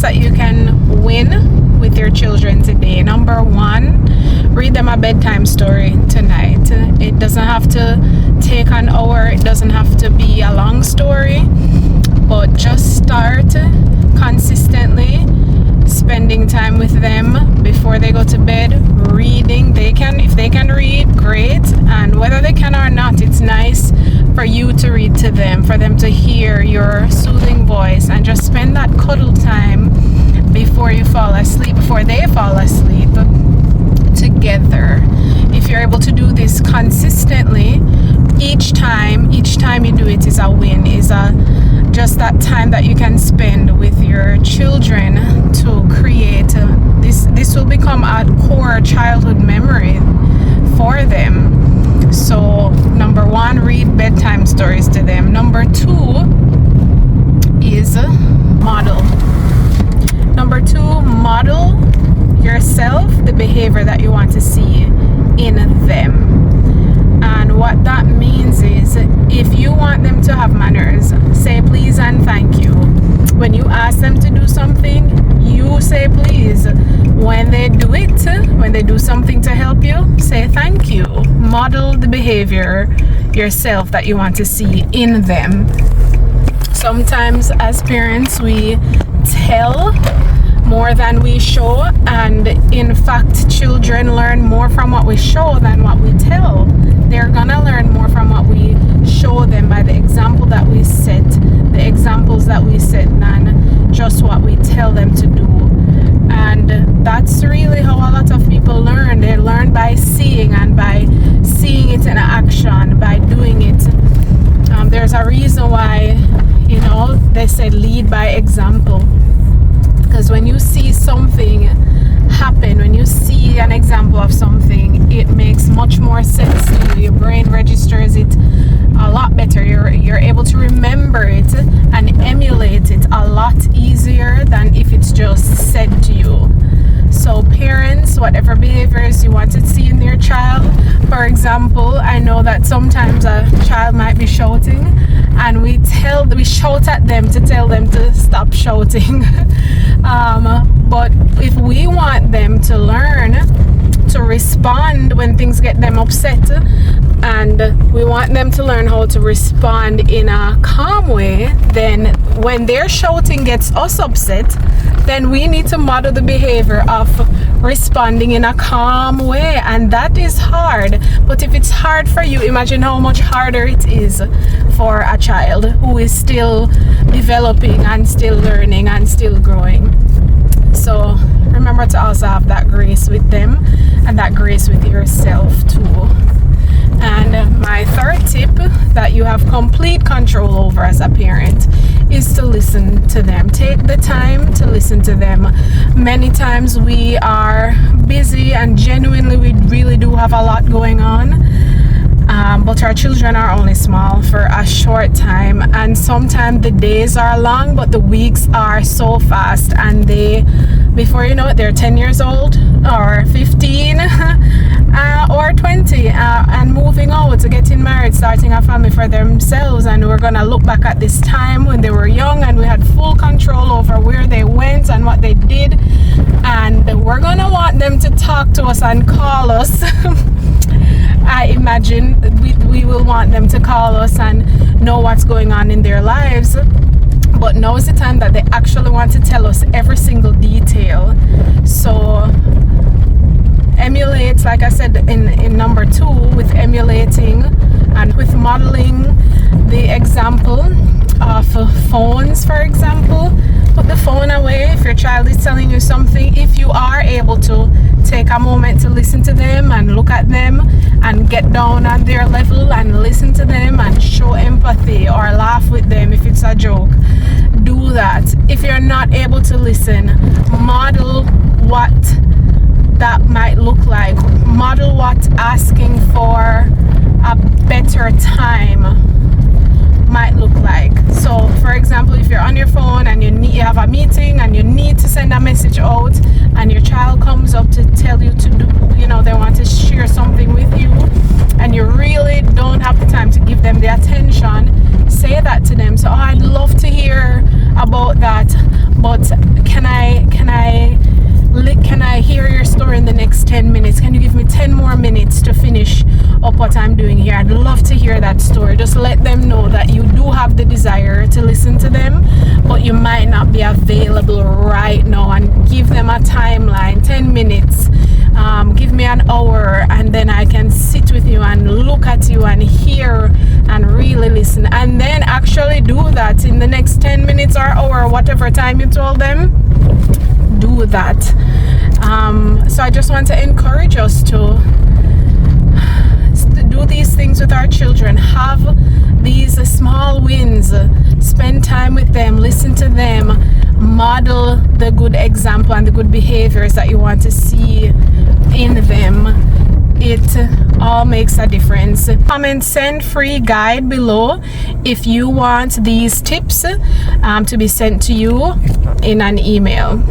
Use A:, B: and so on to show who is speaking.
A: that you can win with your children today. Number one, read them a bedtime story tonight. It doesn't have to take an hour. It doesn't have to be a long story, but just start consistently spending time with them before they go to bed, reading. If they can read, great, and whether they can or not, it's nice for you to read to them, for them to hear your soothing voice, and just spend that cuddle time before you fall asleep, before they fall asleep together. If you're able to do this consistently, each time you do it is a win, is just that time that you can spend with your children to create this will become a core childhood memory for them. So number one, read bedtime stories to them. Number two is model. Number two, model yourself the behavior that you want to see in them. And what that means is, if you want them to have manners, say please and thank you. When you ask them to do something, you say please. When they do it, when they do something to help you, say thank you. Model the behavior yourself that you want to see in them. Sometimes as parents, we tell more than we show, and in fact children learn more from what we show than what we tell. They're gonna learn more from what we show them by the example that we set, the examples that we set, than just what we tell them to do. And that's really how a lot of people learn. They learn by seeing, and by seeing it in action, by doing it. There's a reason why, they say lead by example. Because when you see something happen, when you see an example of something, it makes much more sense to you. Your brain registers it a lot better. You're able to remember it and emulate it a lot easier than if it's just said to you. So parents, whatever behaviors you want to see in their child, for example, I know that sometimes a child might be shouting, and we shout at them to tell them to stop shouting. But if we want them to learn to respond when things get them upset, and we want them to learn how to respond in a calm way, then when their shouting gets us upset, then we need to model the behavior of responding in a calm way. And that is hard. But if it's hard for you, imagine how much harder it is for a child who is still developing and still learning and still growing. So remember to also have that grace with them, and that grace with yourself too. And my third tip that you have complete control over as a parent is to listen to them. Take the time to listen to them. Many times we are busy, and genuinely we really do have a lot going on. But our children are only small for a short time, and sometimes the days are long, but the weeks are so fast, and before you know it, they're 10 years old or 15 or 20 and moving on to getting married, starting a family for themselves. And we're gonna look back at this time when they were young and we had full control over where they went and what they did, and we're gonna want them to talk to us and call us. I imagine we will want them to call us and know what's going on in their lives. But now is the time that they actually want to tell us every single detail. So emulate, like I said in number two, with emulating and with modeling the example of phones, for example. Put the phone away if your child is telling you something. If you are able to take a moment to listen to them and look at them and get down on their level and listen to them and show empathy or laugh with them if it's a joke, do that. If you're not able to listen, model what that might look like. Model what asking for a better time might look like. So for example, if you're on your phone and you have a meeting and you need to send a message out, and your child comes up to tell you to do, they want to share something with you, and you really don't have the time to give them the attention, say that to them. So I'd love to hear about that, but can I up what I'm doing here. I'd love to hear that story. Just let them know that you do have the desire to listen to them, but you might not be available right now, and give them a timeline, 10 minutes. Give me an hour, and then I can sit with you and look at you and hear and really listen, and then actually do that in the next 10 minutes or hour, whatever time you told them. Do that. So I just want to encourage us to do these things with our children. Have these small wins. Spend time with them, listen to them, model the good example and the good behaviors that you want to see in them. It all makes a difference. Comment send free guide below if you want these tips to be sent to you in an email.